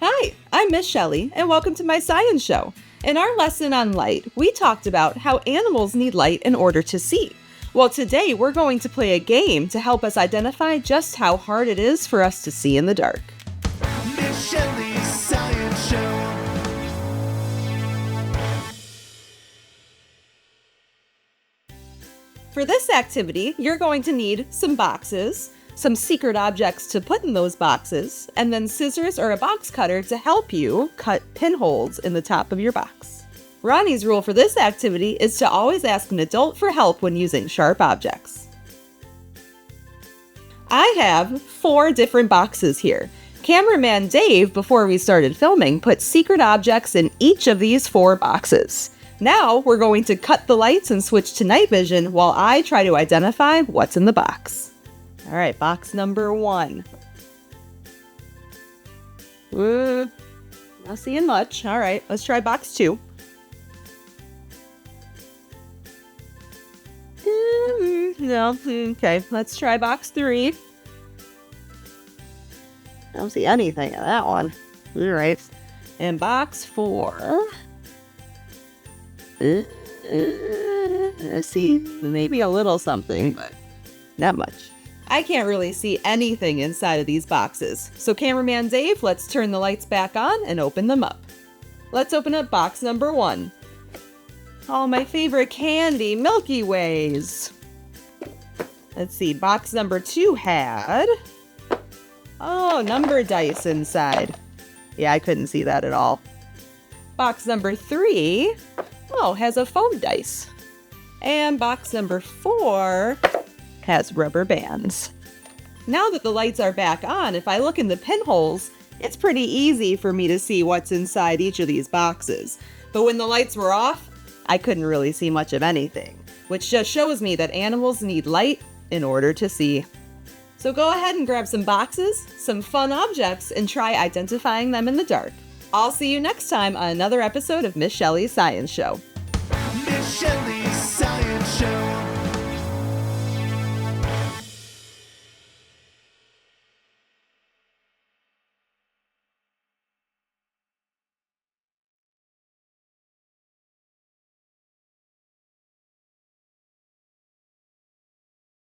Hi, I'm Miss Shelley, and welcome to my science show. In our lesson on light, we talked about how animals need light in order to see. Well, today we're going to play a game to help us identify just how hard it is for us to see in the dark. Miss Shelley's Science Show. For this activity, you're going to need some boxes, some secret objects to put in those boxes, and then scissors or a box cutter to help you cut pinholes in the top of your box. Ronnie's rule for this activity is to always ask an adult for help when using sharp objects. I have 4 different boxes here. Cameraman Dave, before we started filming, put secret objects in each of these 4 boxes. Now we're going to cut the lights and switch to night vision while I try to identify what's in the box. All right, box number 1. Not seeing much. All right, let's try box 2. No, okay, let's try box 3. I don't see anything in that one. All right, and box 4. I see maybe a little something, but not much. I can't really see anything inside of these boxes. So Cameraman Dave, let's turn the lights back on and open them up. Let's open up box number 1. Oh, my favorite candy, Milky Ways. Let's see, box number 2 had... Oh, number dice inside. Yeah, I couldn't see that at all. Box number 3, has a foam dice. And box number 4 has rubber bands. Now that the lights are back on, if I look in the pinholes, it's pretty easy for me to see what's inside each of these boxes. But when the lights were off, I couldn't really see much of anything, which just shows me that animals need light in order to see. So go ahead and grab some boxes, some fun objects, and try identifying them in the dark. I'll see you next time on another episode of Miss Shelley's Science Show. Miss Shelley.